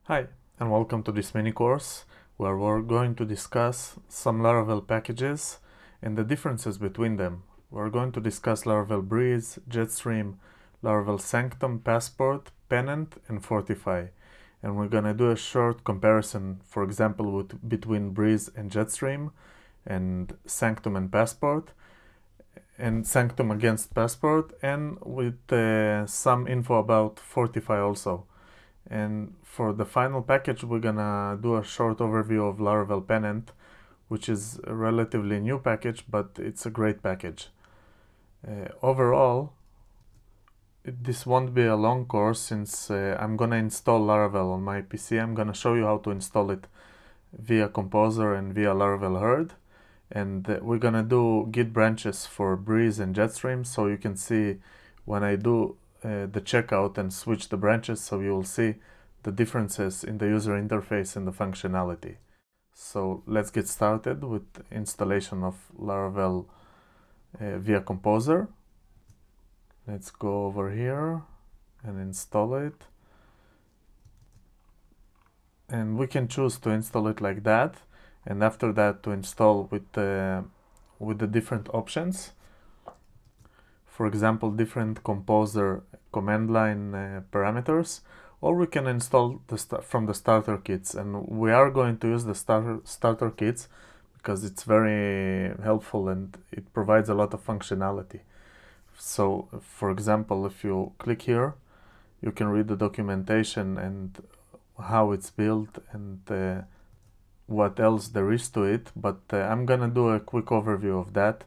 Hi, and welcome to this mini course where we're going to discuss some Laravel packages and the differences between them. We're going to discuss Laravel Breeze, Jetstream, Laravel Sanctum, Passport, Pennant, and Fortify. And we're going to do a short comparison, for example, between Breeze and Jetstream, and Sanctum and Passport, and Sanctum against Passport, and with some info about Fortify also. And for the final package, we're gonna do a short overview of Laravel Pennant, which is a relatively new package, but it's a great package. Overall, this won't be a long course since I'm gonna install Laravel on my PC. I'm gonna show you how to install it via Composer and via Laravel Herd. And we're gonna do Git branches for Breeze and Jetstream, so you can see when I do the checkout and switch the branches, so you will see the differences in the user interface and the functionality. So let's get started with installation of Laravel via Composer. Let's go over here and install it. And we can choose to install it like that, and after that to install with the different options. For example, different Composer command line parameters, or we can install from the starter kits. And we are going to use the starter kits because it's very helpful and it provides a lot of functionality. So, for example, if you click here, you can read the documentation and how it's built and what else there is to it. But I'm gonna do a quick overview of that,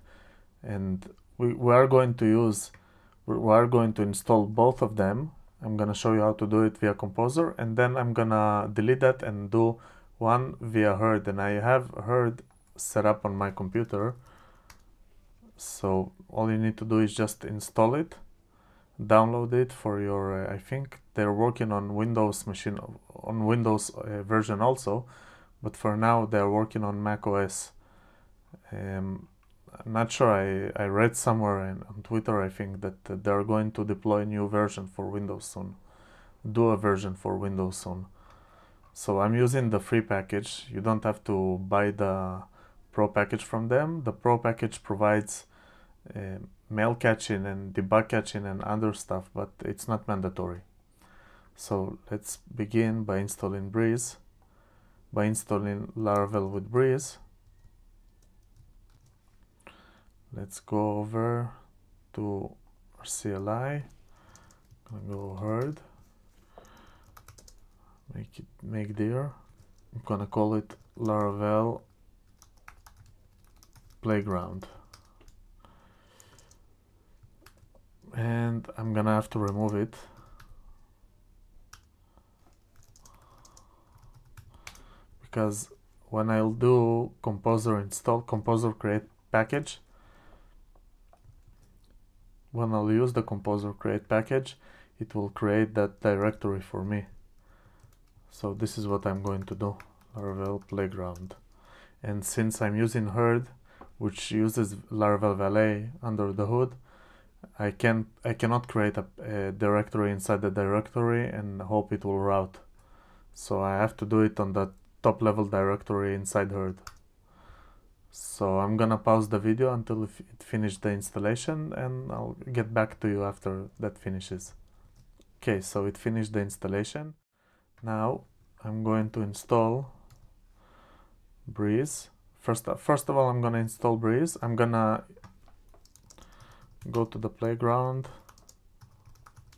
and we are going to install both of them. I'm gonna show you how to do it via Composer, and then I'm gonna delete that and do one via Herd. And I have Herd set up on my computer, so all you need to do is just install it, download it for your I think they're working on Windows machine, on Windows version also, but for now they're working on Mac OS. I'm not sure, I read somewhere on Twitter, I think, that they're going to deploy a new version for Windows soon, do a version for Windows soon. So I'm using the free package. You don't have to buy the Pro package from them. The Pro package provides mail catching and debug catching and other stuff, but it's not mandatory. So let's begin by installing Breeze, by installing Laravel with Breeze. Let's go over to our CLI. I'm gonna go Herd, make dir. I'm gonna call it Laravel Playground. And I'm gonna have to remove it because when I'll do Composer install, Composer create package, when I'll use the Composer create package, it will create that directory for me. So this is what I'm going to do, Laravel Playground. And since I'm using Herd, which uses Laravel Valet under the hood, I cannot create a directory inside the directory and hope it will route. So I have to do it on the top level directory inside Herd. So I'm gonna pause the video until it finishes the installation, and I'll get back to you after that finishes. Okay, so it finished the installation. Now I'm going to install Breeze. First of all, I'm gonna install Breeze. I'm gonna go to the playground.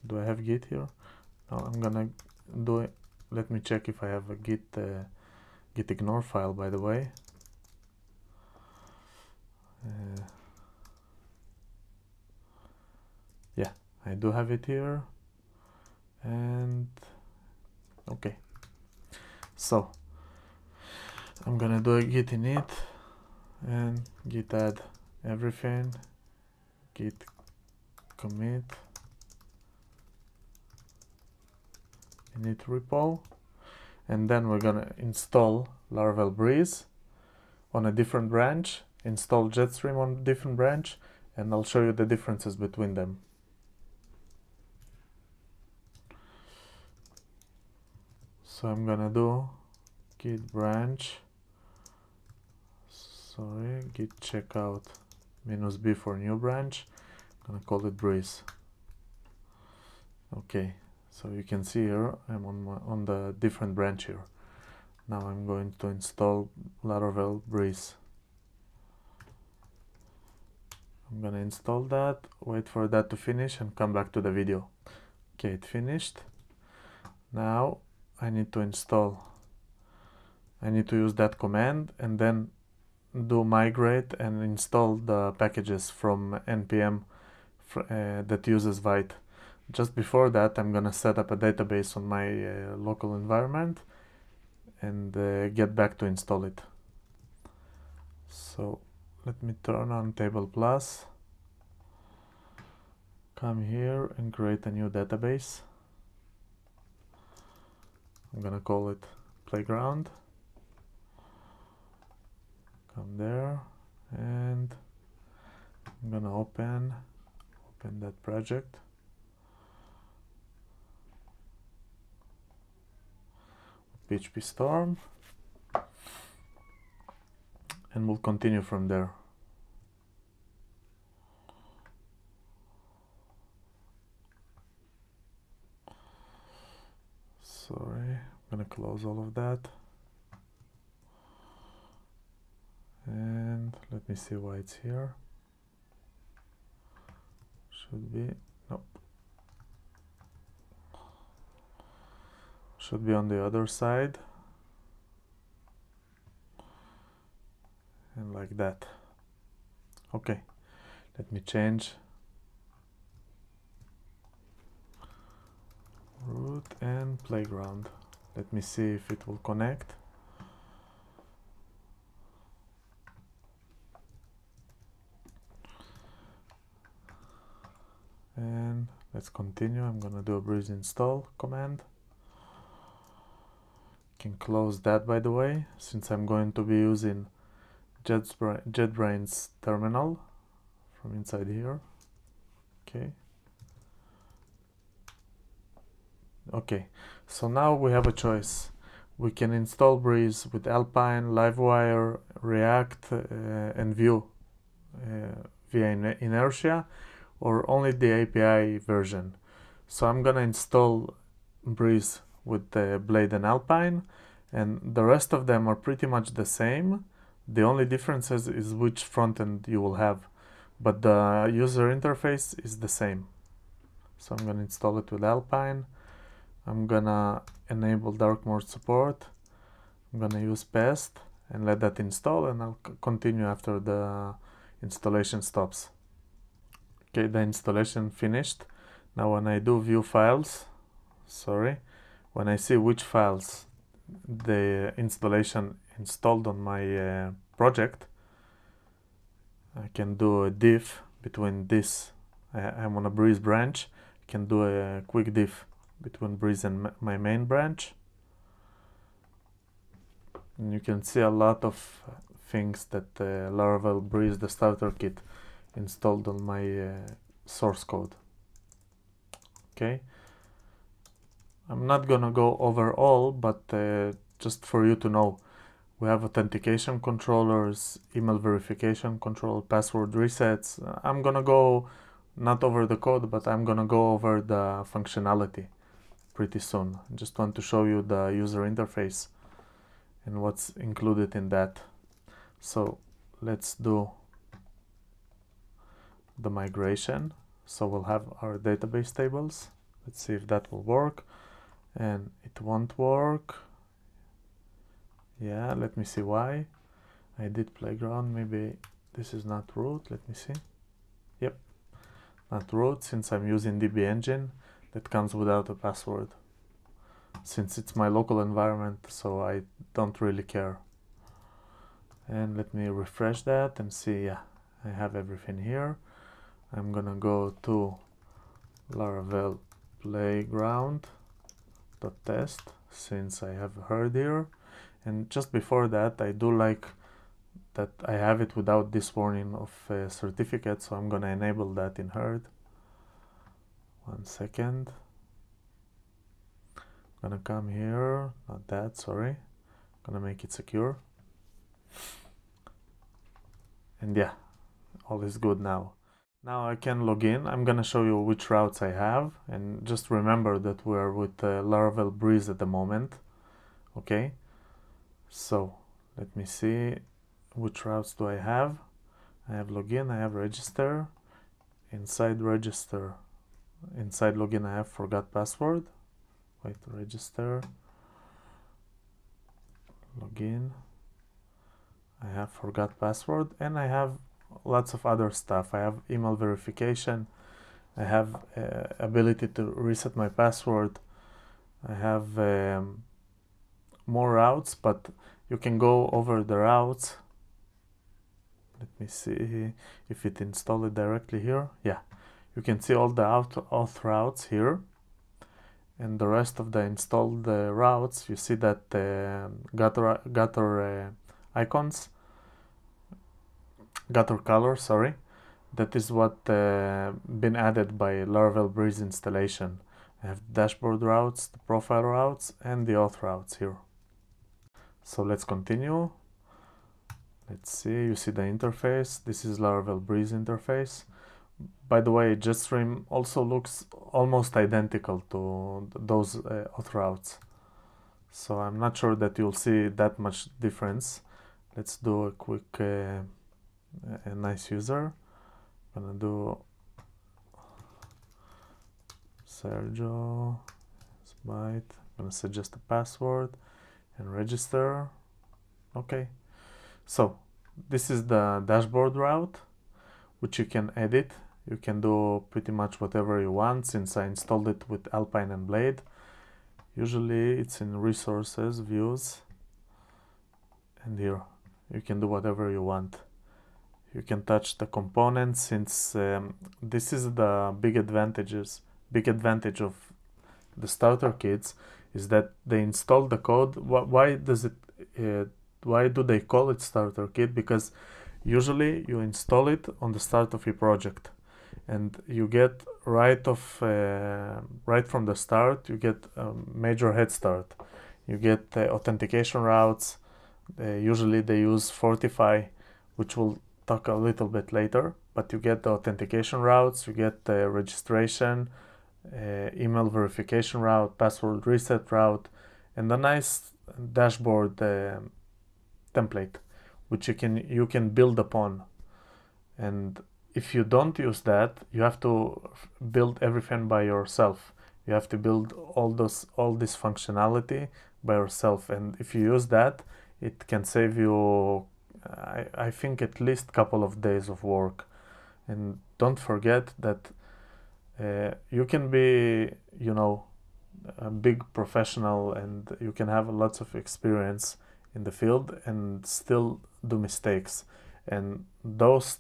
Do I have Git here? No, I'm gonna do it. Let me check if I have a Git ignore file, by the way. Yeah, I do have it here. And okay, so I'm gonna do a git init and git add everything, git commit init repo, and then we're gonna install Laravel Breeze on a different branch, install Jetstream on a different branch, and I'll show you the differences between them. So I'm gonna do git branch, git checkout -b for new branch. I'm gonna call it breeze. Okay, so you can see here I'm on the different branch here. Now I'm going to install Laravel breeze. I'm gonna install that, wait for that to finish and come back to the video. Okay, it finished. Now I need to use that command and then do migrate and install the packages from npm that uses Vite. Just before that, I'm gonna set up a database on my local environment and get back to install it. So let me turn on table plus, come here and create a new database. I'm gonna call it playground. Come there and I'm gonna open that project. PHP Storm, and we'll continue from there. Sorry, I'm gonna close all of that. And let me see why it's here. Should be, nope. Should be on the other side. And like that. Okay, let me change root and playground. Let me see if it will connect. And let's continue. I'm gonna do a breeze install command. Can close that, by the way, since I'm going to be using JetBrains terminal from inside here. Okay, so now we have a choice. We can install Breeze with Alpine, Livewire, React, and Vue via inertia, or only the API version. So I'm gonna install Breeze with Blade and Alpine, and the rest of them are pretty much the same. The only difference is which frontend you will have, but the user interface is the same. So I'm gonna install it with Alpine. I'm gonna enable dark mode support. I'm gonna use pest and let that install, and I'll continue after the installation stops. Okay, the installation finished. Now when I do view files, when I see which files the installation installed on my project, I can do a diff between this. I'm on a Breeze branch. I can do a quick diff between Breeze and my main branch. And you can see a lot of things that Laravel Breeze, the starter kit, installed on my source code. Okay, I'm not gonna go over all, but just for you to know, we have authentication controllers, email verification control, password resets. I'm gonna go not over the code, but I'm gonna go over the functionality pretty soon. I just want to show you the user interface and what's included in that. So let's do the migration. So we'll have our database tables. Let's see if that will work. And it won't work. Yeah, let me see why. I did playground. Maybe this is not root. Let me see. Yep, not root, since I'm using DB engine that comes without a password. Since it's my local environment, so I don't really care. And let me refresh that and see, yeah, I have everything here. I'm gonna go to Laravel playground.test, since I have heard here. And just before that, I do like that I have it without this warning of certificate, so I'm gonna enable that in herd. 1 second. Gonna come here, not that, sorry. Gonna make it secure. And yeah, all is good now. Now I can log in. I'm gonna show you which routes I have, and just remember that we're with Laravel Breeze at the moment. Okay, so let me see which routes do I have. I have login, I have register. Inside register, inside login, I have forgot password. Wait, register, login, I have forgot password, and I have lots of other stuff. I have email verification, I have ability to reset my password, I have more routes, but you can go over the routes. Let me see if it installed it directly here. Yeah, you can see all the auth routes here, and the rest of the installed routes. You see that gutter icons, gutter color, sorry. That is what been added by Laravel Breeze installation. I have dashboard routes, the profile routes, and the auth routes here. So let's continue. Let's see, you see the interface. This is Laravel Breeze interface. By the way, Jetstream also looks almost identical to those auth routes. So I'm not sure that you'll see that much difference. Let's do a quick a nice user. I'm gonna do Sergio byte. I'm gonna suggest a password and register. Okay. So this is the dashboard route, which you can edit. You can do pretty much whatever you want, since I installed it with Alpine and Blade. Usually it's in resources, views, and here you can do whatever you want. You can touch the components, since this is the big advantage of the starter kits, is that they install the code. Why do they call it starter kit? Because usually you install it on the start of your project, and you get right from the start, you get a major head start. You get authentication routes. Usually they use Fortify, which we'll talk a little bit later, but you get the authentication routes, you get the registration, email verification route, password reset route, and a nice dashboard template, which you can build upon. And if you don't use that, you have to build everything by yourself. You have to build all this functionality by yourself. And if you use that, it can save you, I think, at least a couple of days of work. And don't forget that you can be, a big professional, and you can have lots of experience in the field and still do mistakes. And those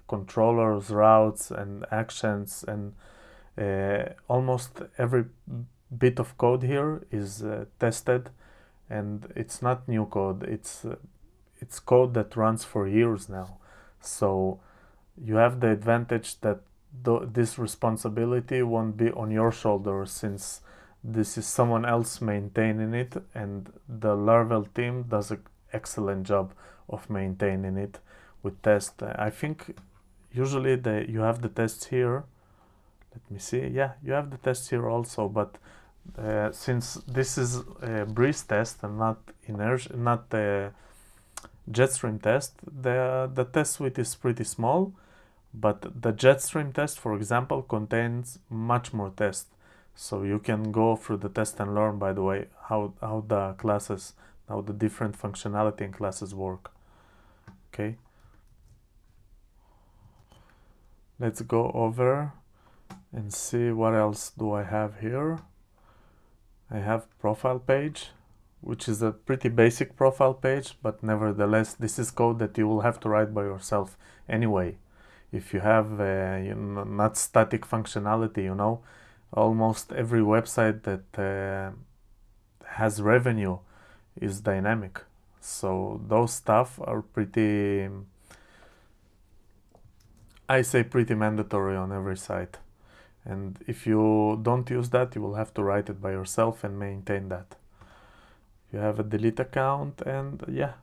controllers, routes, and actions, and almost every bit of code here is tested, and it's not new code. It's code that runs for years now. So you have the advantage that this responsibility won't be on your shoulders, since this is someone else maintaining it, and the Laravel team does an excellent job of maintaining it with tests. I think usually you have the tests here. Let me see. Yeah, you have the tests here also, but since this is a Breeze test and not Jetstream test, the test suite is pretty small, but the Jetstream test, for example, contains much more tests. So you can go through the test and learn, by the way, how the different functionality in classes work. Okay. Let's go over and see what else do I have here. I have profile page, which is a pretty basic profile page, but nevertheless, this is code that you will have to write by yourself anyway. If you have not static functionality, almost every website that has revenue is dynamic. So those stuff are pretty mandatory on every site. And if you don't use that, you will have to write it by yourself and maintain that. You have a delete account, and yeah,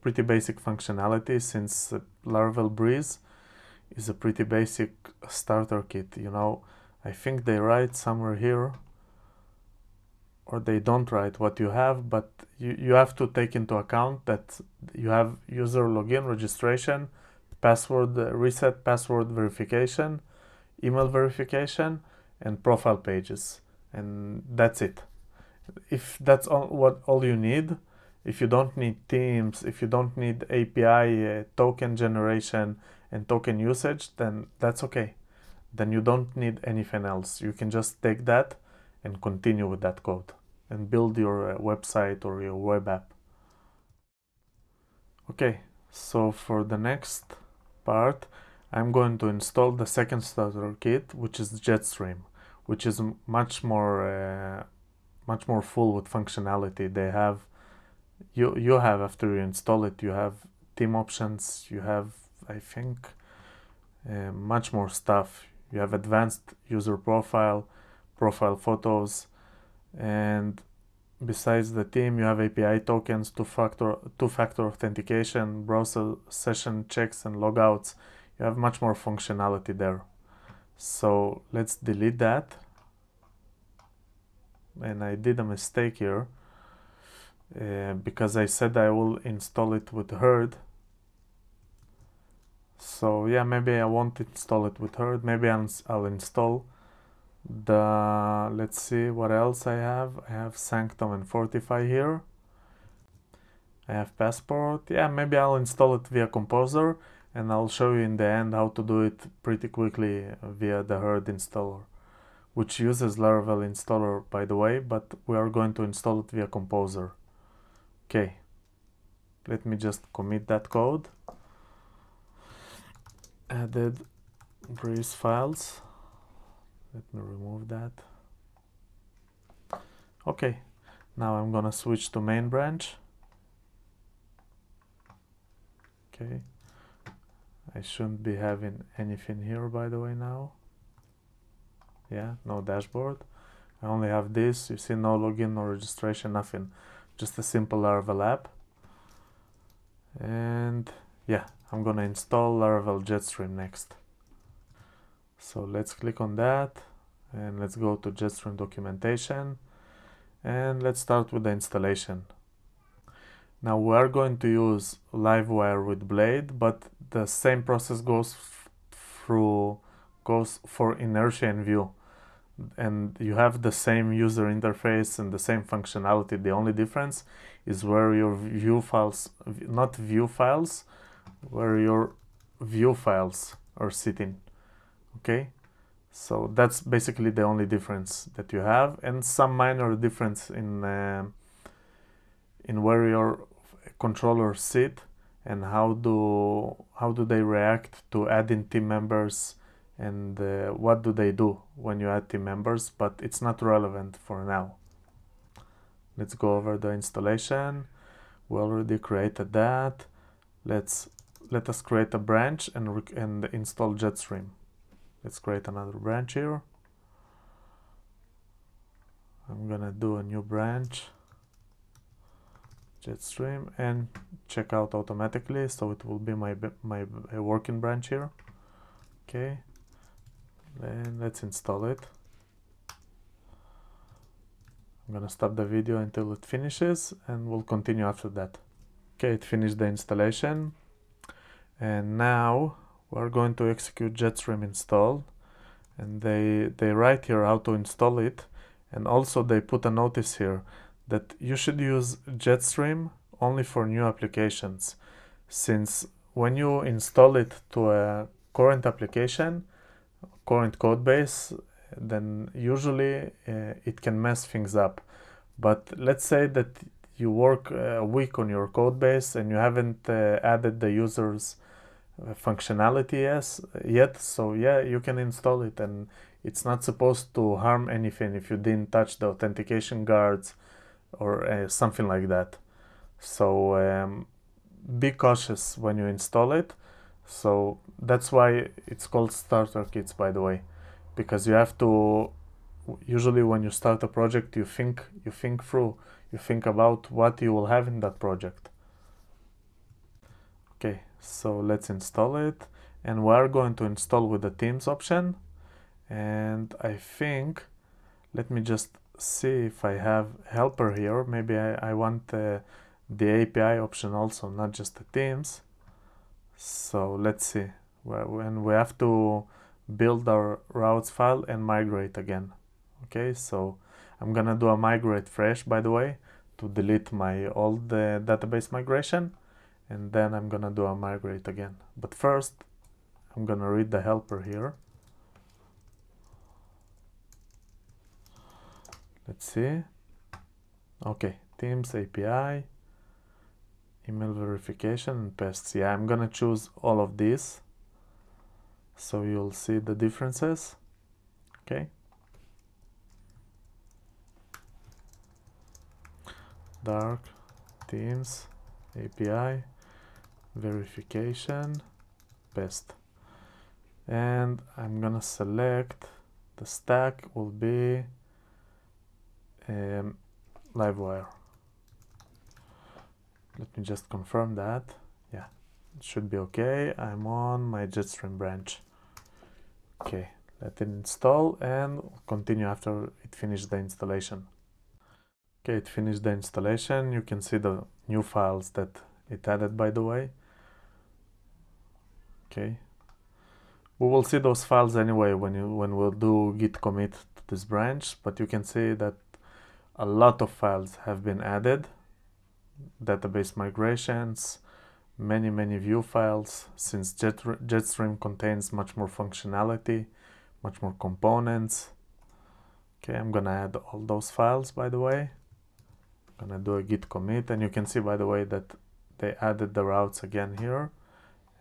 pretty basic functionality, since Laravel Breeze is a pretty basic starter kit. You know, I think they write somewhere here, or they don't write what you have, but you have to take into account that you have user login, registration, password reset, password verification, email verification, and profile pages, and that's it. If that's all you need, if you don't need themes, if you don't need API token generation and token usage, then that's okay. Then you don't need anything else. You can just take that and continue with that code and build your website or your web app. Okay, so for the next part, I'm going to install the second starter kit, which is Jetstream, which is much more full with functionality. They have you have, after you install it, you have theme options, you have, I think, much more stuff. You have advanced user profile photos, and besides the theme, you have API tokens, two-factor authentication, browser session checks and logouts. You have much more functionality there. So let's delete that. And I did a mistake here because I said I will install it with herd. So yeah, maybe I won't install it with herd. Maybe I'll install the, let's see what else I have. I have Sanctum and Fortify here. I have Passport. Yeah, maybe I'll install it via Composer, and I'll show you in the end how to do it pretty quickly via the herd installer, which uses Laravel installer, by the way, but we are going to install it via Composer. Okay, let me just commit that code. Added Breeze files. Let me remove that. Okay, now I'm gonna switch to main branch. Okay, I shouldn't be having anything here, by the way, now. Yeah, no dashboard. I only have this. You see, no login, no registration, nothing. Just a simple Laravel app. And yeah, I'm gonna install Laravel Jetstream next. So let's click on that, and let's go to Jetstream documentation, and let's start with the installation. Now we are going to use Livewire with Blade, but the same process goes for Inertia and Vue, and you have the same user interface and the same functionality. The only difference is where your view files, not view files, where your view files are sitting. Okay, so that's basically the only difference that you have, and some minor difference in where your controllers sit and how do they react to adding team members, and what do they do when you add team members, but it's not relevant for now. Let's go over the installation. We already created that. Let us create a branch and install Jetstream. Let's create another branch here. I'm gonna do a new branch, Jetstream, and check out automatically, so it will be my working branch here. Okay, then let's install it. I'm gonna stop the video until it finishes, and we'll continue after that. Okay, it finished the installation, and now we're going to execute Jetstream install, and they write here how to install it, and also they put a notice here that you should use Jetstream only for new applications, since when you install it to a current application, current code base, then usually it can mess things up. But let's say that you work a week on your code base and you haven't added the users functionality yet, so yeah, you can install it, and it's not supposed to harm anything if you didn't touch the authentication guards or something like that. So be cautious when you install it. So that's why it's called starter kits, by the way. because you have to, usually when you start a project, you think about what you will have in that project. Okay, so let's install it, and we are going to install with the themes option. And I think, let me just see if I have helper here. Maybe I want the API option also, not just the themes. So let's see, when we have to build our routes file and migrate again. Okay, so I'm gonna do a migrate fresh, by the way, to delete my old database migration, and then I'm gonna do a migrate again. But first, I'm gonna read the helper here. Let's see. Okay, Teams API, email verification, and pests. Yeah, I'm gonna choose all of these, so you'll see the differences. Okay. Dark, Teams, API, verification, pest. And I'm gonna select the stack will be Livewire. Let me just confirm that. Yeah, it should be okay. I'm on my Jetstream branch. Okay, let it install and continue after it finished the installation. Okay, it finished the installation. You can see the new files that it added, by the way. Okay, we will see those files anyway when we'll do git commit to this branch, but you can see that a lot of files have been added. Database migrations, many view files, since Jetstream contains much more functionality, much more components. Okay, I'm gonna add all those files, by the way. I'm gonna do a git commit, and you can see, by the way, that they added the routes again here,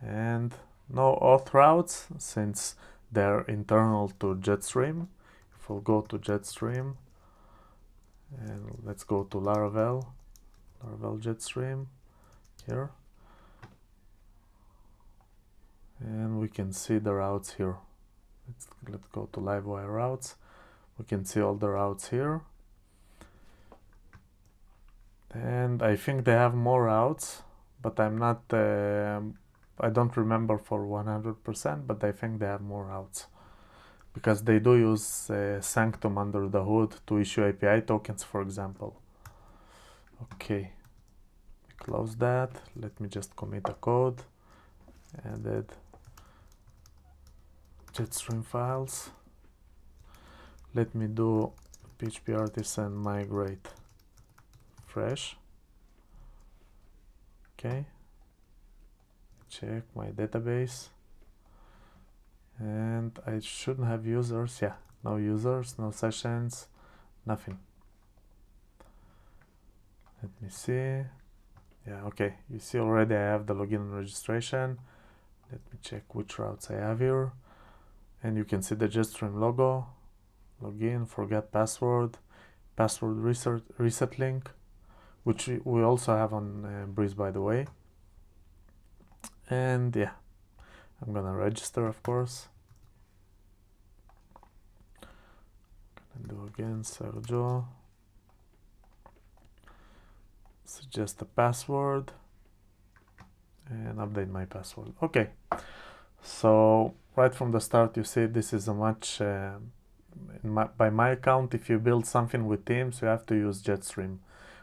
and no auth routes since they're internal to Jetstream. If we'll go to Jetstream, and let's go to Laravel Jetstream here, and we can see the routes here. Let's go to Livewire routes. We can see all the routes here, and I think they have more routes, but I'm not I don't remember for 100%, but I think they have more routes because they do use Sanctum under the hood to issue API tokens, for example. Okay, close that. Let me just commit a code. Added Jetstream files. Let me do PHP artisan migrate fresh. Okay, check my database, and I shouldn't have users. Yeah, no users, no sessions, nothing. Let me see. Yeah, okay, you see already I have the login and registration. Let me check which routes I have here, and you can see the Jetstream logo, login, forget password, password reset link, which we also have on Breeze, by the way. And yeah, I'm gonna register, of course. Gonna do again Sergio. Suggest a password and update my password. Okay, so right from the start you see this is a much by my account, if you build something with Teams, you have to use Jetstream.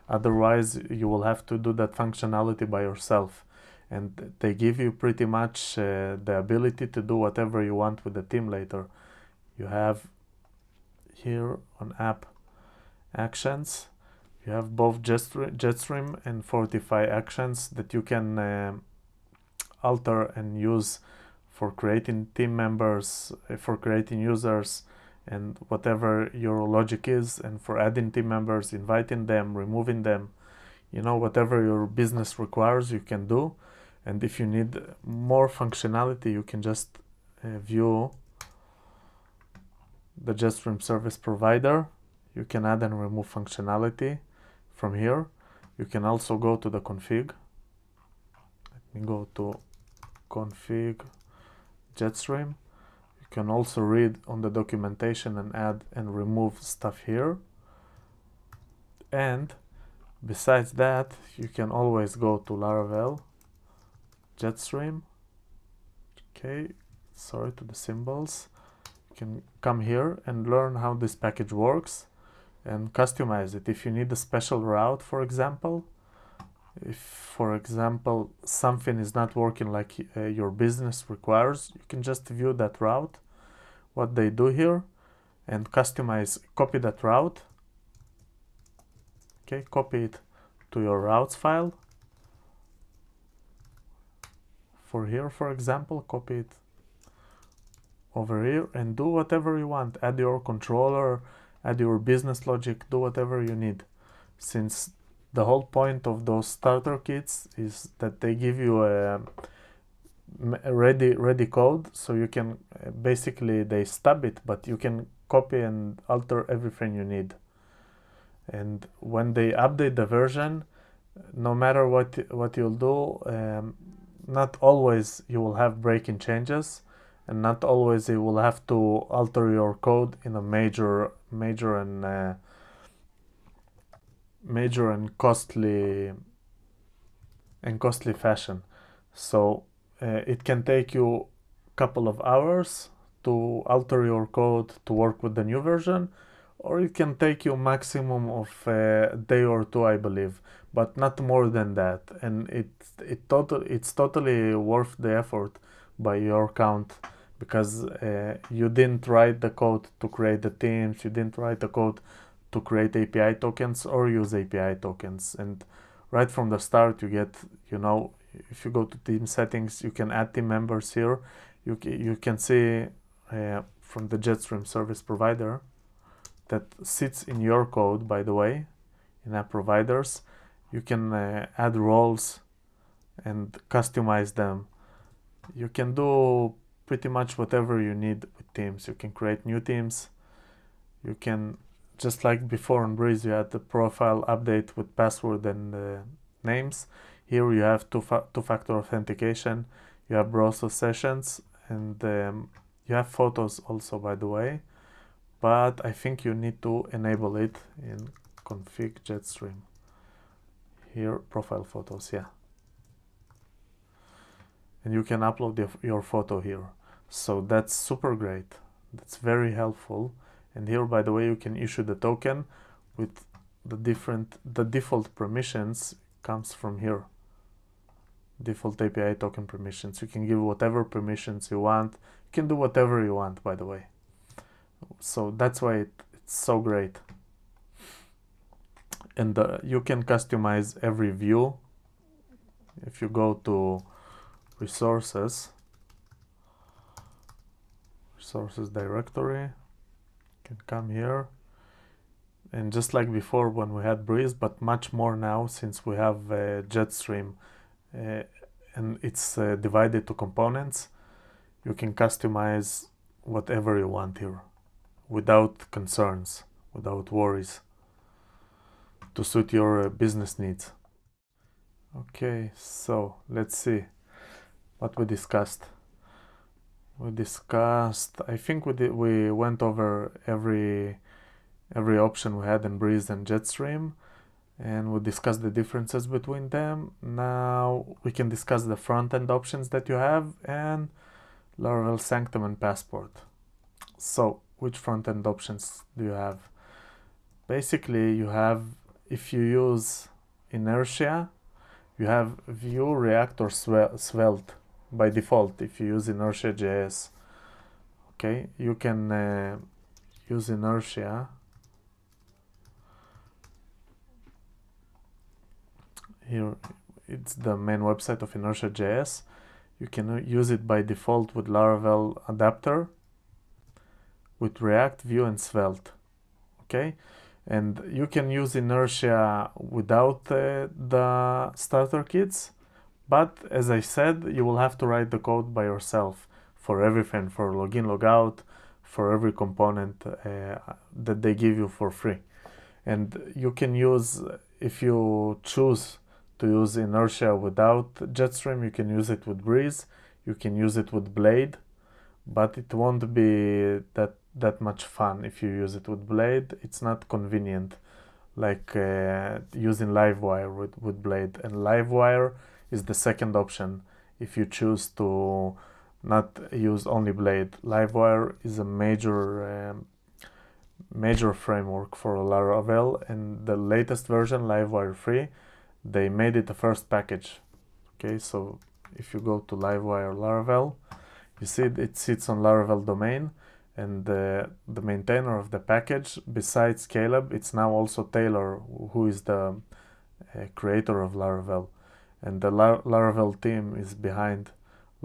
Otherwise you will have to do that functionality by yourself, and they give you pretty much the ability to do whatever you want with the theme later. You have here on app actions, you have both Jetstream and Fortify actions that you can alter and use for creating team members, for creating users, and whatever your logic is, and for adding team members, inviting them, removing them, you know, whatever your business requires, you can do. And if you need more functionality, you can just view the Jetstream service provider. You can add and remove functionality from here. You can also go to the config. Let me go to config Jetstream. You You can also read on the documentation and add and remove stuff here. And besides that, you can always go to Laravel Jetstream. Okay, sorry to the symbols. You can come here and learn how this package works and customize it. If you need a special route, for example, if, for example, something is not working like your business requires, you can just view that route, what they do here, and customize, copy that route. Okay, copy it to your routes file. For here, for example, copy it over here and do whatever you want. Add your controller, add your business logic, do whatever you need. Since the whole point of those starter kits is that they give you a ready code, so you can basically, they stub it, but you can copy and alter everything you need. And when they update the version, no matter what you'll do, not always you will have breaking changes, and not always you will have to alter your code in a major and costly fashion. So it can take you a couple of hours to alter your code to work with the new version, or it can take you maximum of a day or two, I believe, but not more than that. And it's totally worth the effort by your count, because you didn't write the code to create the themes, you didn't write the code to create API tokens or use API tokens. And right from the start, you get, you know, if you go to team settings, you can add team members here. You can see from the Jetstream service provider that sits in your code, by the way, in app providers. You can add roles and customize them. You can do pretty much whatever you need with teams. You can create new teams. You can, just like before on Breeze, you had the profile update with password and names. Here you have two-factor authentication. You have browser sessions, and you have photos also, by the way. But I think you need to enable it in config Jetstream. Here, profile photos, yeah. And you can upload your photo here. So that's super great. That's very helpful. And here, by the way, you can issue the token with the default permissions comes from here. Default API token permissions. You can give whatever permissions you want. You can do whatever you want, by the way. So that's why it's so great. And you can customize every view. If you go to resources directory, you can come here, and just like before when we had Breeze, but much more now since we have Jetstream and it's divided to components, you can customize whatever you want here without concerns, without worries, to suit your business needs. Okay, so let's see what we discussed. I think we went over every option we had in Breeze and Jetstream, and we discussed the differences between them. Now we can discuss the front-end options that you have and Laravel Sanctum and Passport. So which front-end options do you have? Basically, you have, if you use Inertia, you have Vue, React, or Svelte by default if you use Inertia.js. Okay, you can use Inertia. Here, it's the main website of Inertia.js. You can use it by default with Laravel adapter, with React, Vue, and Svelte. Okay, and you can use Inertia without the starter kits, but as I said, you will have to write the code by yourself for everything, for login, logout, for every component that they give you for free. And you can use, if you choose to use Inertia without Jetstream, you can use it with Breeze, you can use it with Blade. but it won't be that much fun if you use it with Blade. It's not convenient like using Livewire with Blade, and Livewire is the second option if you choose to not use only Blade. Livewire is a major framework for Laravel, and the latest version, Livewire 3, they made it the first package. Okay, so if you go to Livewire Laravel, you see it sits on Laravel domain, and the maintainer of the package, besides Caleb, it's now also Taylor, who is the creator of Laravel, and the Laravel team is behind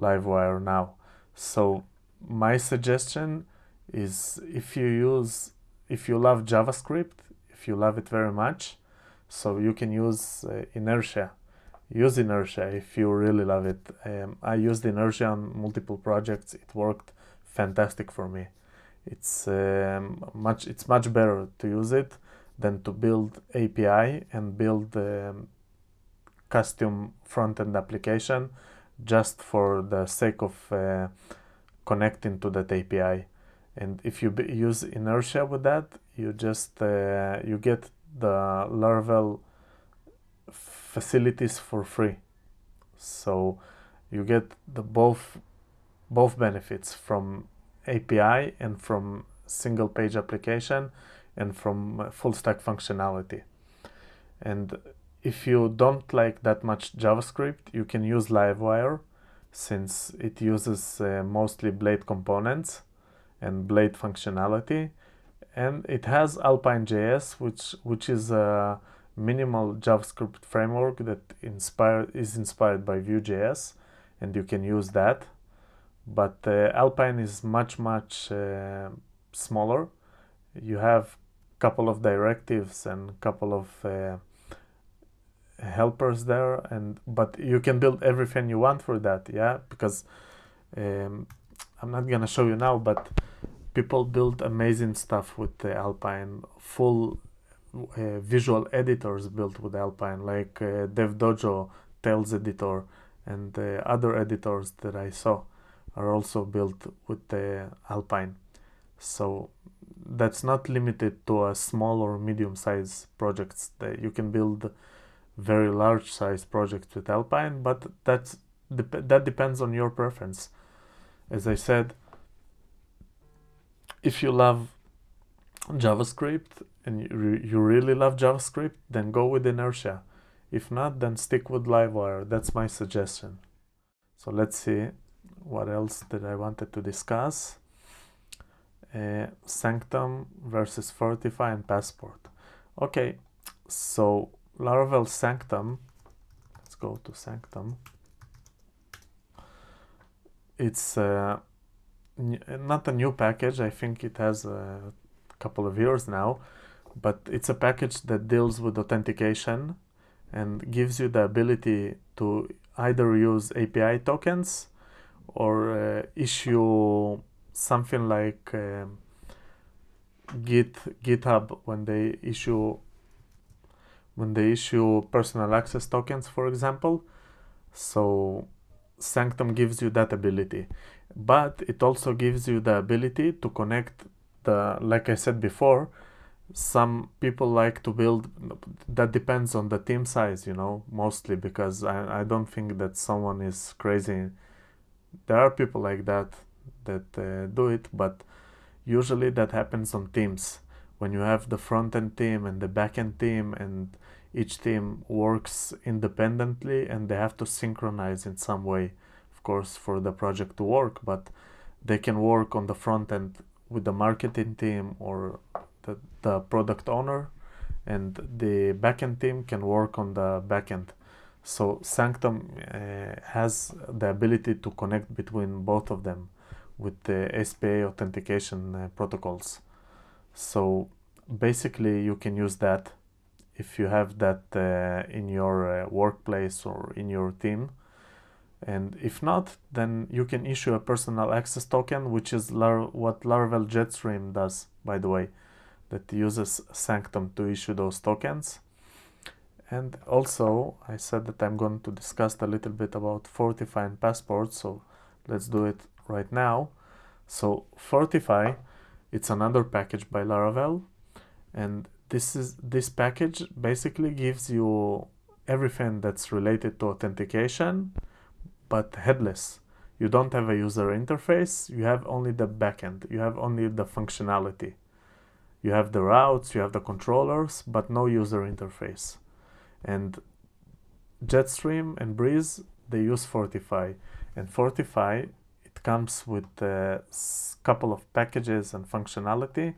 Livewire now. So my suggestion is, if you love JavaScript, if you love it very much, so you can use Inertia. Use Inertia if you really love it. I used Inertia on multiple projects. It worked fantastic for me. It's much better to use it than to build API and build custom front-end application just for the sake of connecting to that API. And if you use Inertia with that, you just you get the Laravel facilities for free. So you get the both benefits from API and from single page application and from full stack functionality. And if you don't like that much JavaScript, you can use Livewire, since it uses mostly Blade components and Blade functionality, and it has Alpine.js, which is a minimal JavaScript framework that is inspired by Vue.js, and you can use that. But Alpine is much smaller. You have a couple of directives and a couple of helpers there, but you can build everything you want for that, yeah, because I'm not gonna show you now, but people build amazing stuff with Alpine. Full visual editors built with Alpine, like DevDojo, Tails editor, and other editors that I saw are also built with Alpine. So that's not limited to a small or medium-sized projects. You can build very large-sized projects with Alpine, but that depends on your preference. As I said, if you love JavaScript and you really love JavaScript, then go with Inertia. If not, then stick with Livewire. That's my suggestion. So let's see what else that I wanted to discuss. Sanctum versus Fortify and Passport. Okay, so Laravel Sanctum, let's go to Sanctum. It's not a new package. I think it has a couple of years now, but it's a package that deals with authentication and gives you the ability to either use API tokens or issue something like GitHub when they issue personal access tokens, for example. So Sanctum gives you that ability, but it also gives you the ability to connect like I said before, some people like to build, that depends on the team size, mostly, because I don't think that someone is crazy. There are people like that do it, but usually that happens on teams. When you have the front-end team and the back-end team, and each team works independently and they have to synchronize in some way, of course, for the project to work, but they can work on the front-end with the marketing team or the product owner, and the back-end team can work on the back-end. So Sanctum has the ability to connect between both of them with the SPA authentication protocols. So basically you can use that if you have that in your workplace or in your team. And if not, then you can issue a personal access token, which is what Laravel Jetstream does, by the way, that uses Sanctum to issue those tokens. And also, I said that I'm going to discuss a little bit about Fortify and Passport, so let's do it right now. So Fortify, it's another package by Laravel, and this package basically gives you everything that's related to authentication, but headless. You don't have a user interface, you have only the backend, you have only the functionality. You have the routes, you have the controllers, but no user interface. And Jetstream and Breeze, they use Fortify. And Fortify, it comes with a couple of packages and functionality,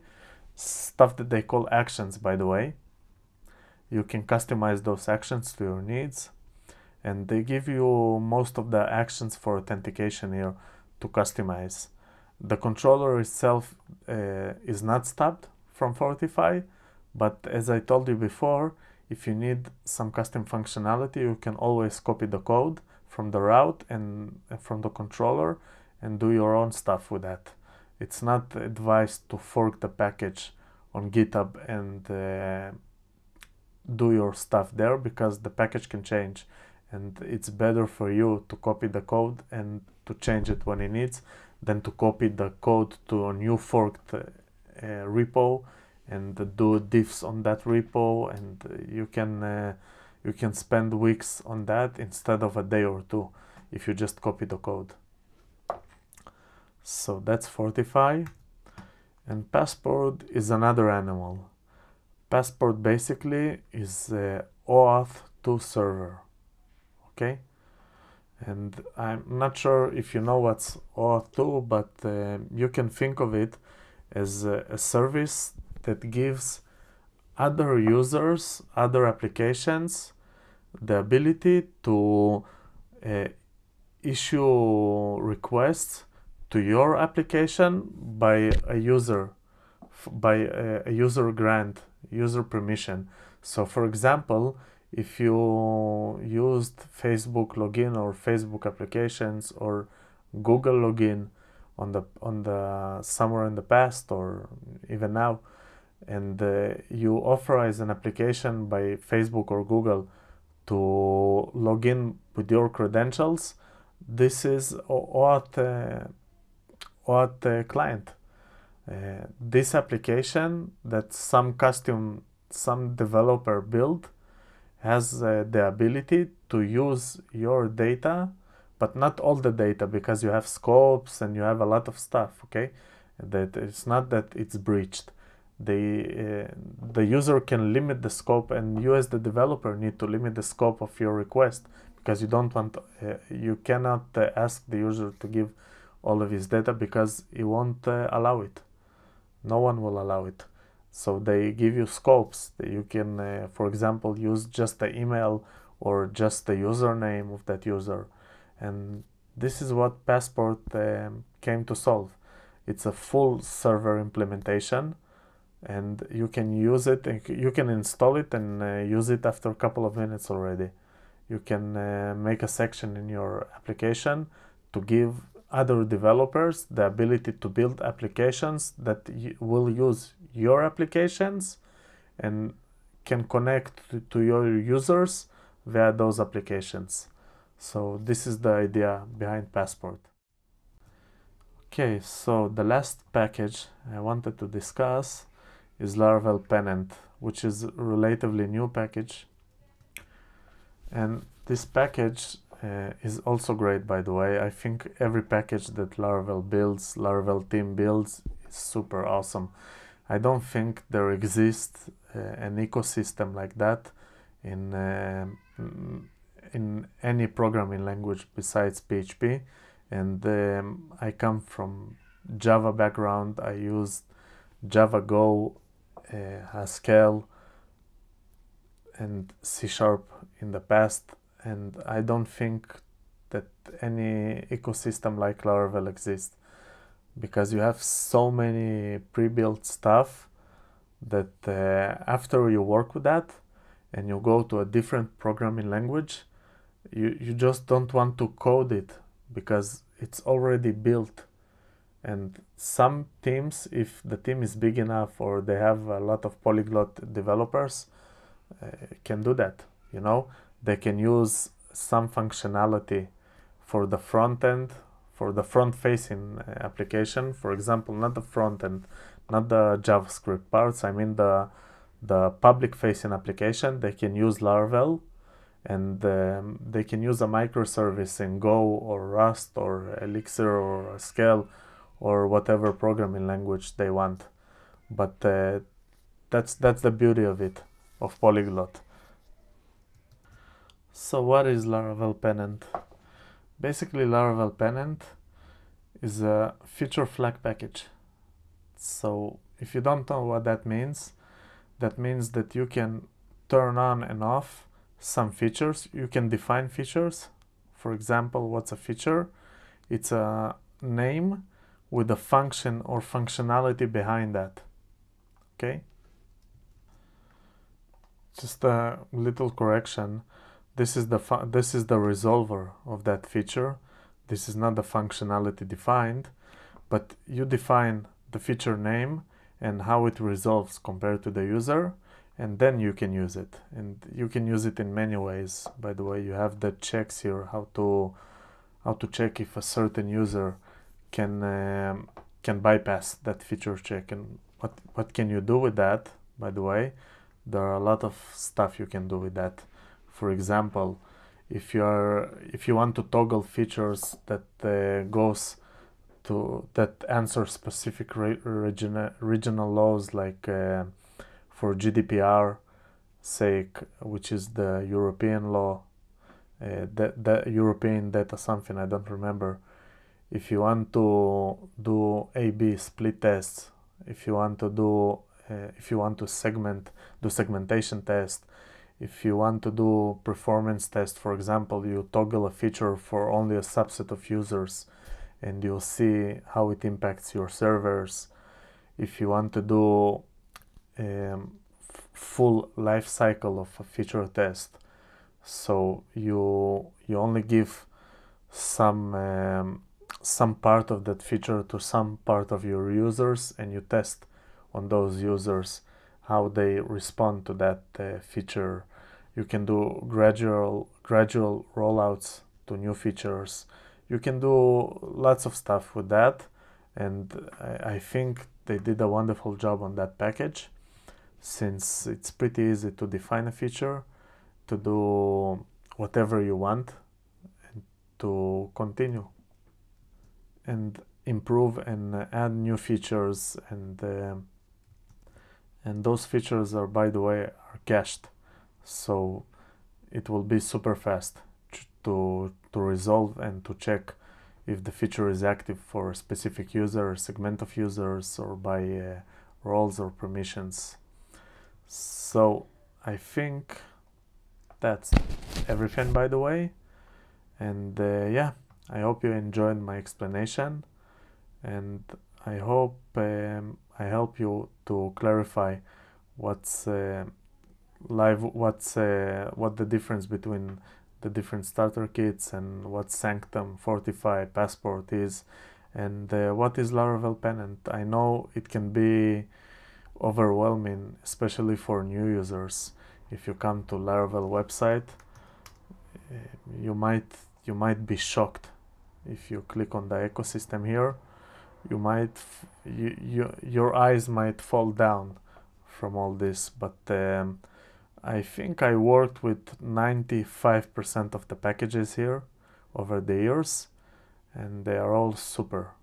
stuff that they call actions, by the way. You can customize those actions to your needs. And they give you most of the actions for authentication here to customize. The controller itself is not stopped from Fortify, but as I told you before, if you need some custom functionality, you can always copy the code from the route and from the controller and do your own stuff with that. It's not advised to fork the package on GitHub and do your stuff there, because the package can change, and it's better for you to copy the code and to change it when it needs than to copy the code to a new forked repo and do diffs on that repo, and you can spend weeks on that instead of a day or two if you just copy the code. So that's Fortify. And Passport is another animal. Passport basically is a OAuth 2 server. Okay, and I'm not sure if you know what's OAuth 2, but you can think of it as a service that gives other users, other applications, the ability to issue requests to your application by a user, by a user grant, user permission. So for example, if you used Facebook login or Facebook applications or Google login on the somewhere in the past or even now, and you authorize an application by Facebook or Google to log in with your credentials, this is OAuth client. This application that some developer built has the ability to use your data, but not all the data, because you have scopes and you have a lot of stuff, okay? That it's not that it's breached. The user can limit the scope, and you as the developer need to limit the scope of your request, because you don't want, you cannot ask the user to give all of his data, because he won't allow it. No one will allow it. So they give you scopes that you can, for example, use just the email or just the username of that user. And this is what Passport came to solve. It's a full server implementation, and you can use it, and you can install it and use it after a couple of minutes already. You can make a section in your application to give other developers the ability to build applications that will use your applications and can connect to your users via those applications. So this is the idea behind Passport. Okay, so the last package I wanted to discuss is Laravel Pennant, which is a relatively new package. And this package is also great, by the way. I think every package that Laravel builds, Laravel team builds, is super awesome. I don't think there exists an ecosystem like that in any programming language besides PHP. And I come from Java background. I used Java Go, Haskell, and C# in the past, and I don't think that any ecosystem like Laravel exists, because you have so many pre-built stuff that after you work with that and you go to a different programming language, you just don't want to code it because it's already built. And some teams, if the team is big enough or they have a lot of polyglot developers, can do that. They can use some functionality for the front end, for the front-facing application, for example, not the front end, not the JavaScript parts, I mean the public-facing application, they can use Laravel, and they can use a microservice in Go or Rust or Elixir or Scale or whatever programming language they want. But that's the beauty of it, of Polyglot. So what is Laravel Pennant? Basically, Laravel Pennant is a feature flag package. So if you don't know what that means that you can turn on and off some features. You can define features. For example, what's a feature? It's a name with a function or functionality behind that. Okay? Just a little correction. This is the resolver of that feature. This is not the functionality defined, but you define the feature name and how it resolves compared to the user, and then you can use it. And you can use it in many ways. By the way, you have the checks here, how to check if a certain user can bypass that feature check, and what can you do with that. By the way, there are a lot of stuff you can do with that. For example, if you want to toggle features that answer specific regional laws, like for GDPR sake, which is the European law, the European data something, I don't remember. If you want to do A/B split tests, if you want to segmentation test, if you want to do performance test, for example, you toggle a feature for only a subset of users and you'll see how it impacts your servers. If you want to do full life cycle of a feature test, so you only give some part of that feature to some part of your users, and you test on those users how they respond to that feature. You can do gradual rollouts to new features. You can do lots of stuff with that, and I think they did a wonderful job on that package, since it's pretty easy to define a feature, to do whatever you want, and to continue and improve and add new features, and those features are, by the way, are cached, so it will be super fast to resolve and to check if the feature is active for a specific user, a segment of users, or by roles or permissions. So I think that's everything, by the way, and yeah, I hope you enjoyed my explanation, and I hope I help you to clarify what the difference between the different starter kits, and what Sanctum, Fortify, Passport is, and what is Laravel Pennant. I know it can be overwhelming, especially for new users. If you come to Laravel website, you might be shocked. If you click on the ecosystem here, your eyes might fall down from all this, but I think I worked with 95% of the packages here over the years, and they are all super.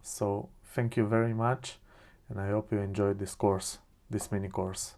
So thank you very much, and I hope you enjoyed this mini course.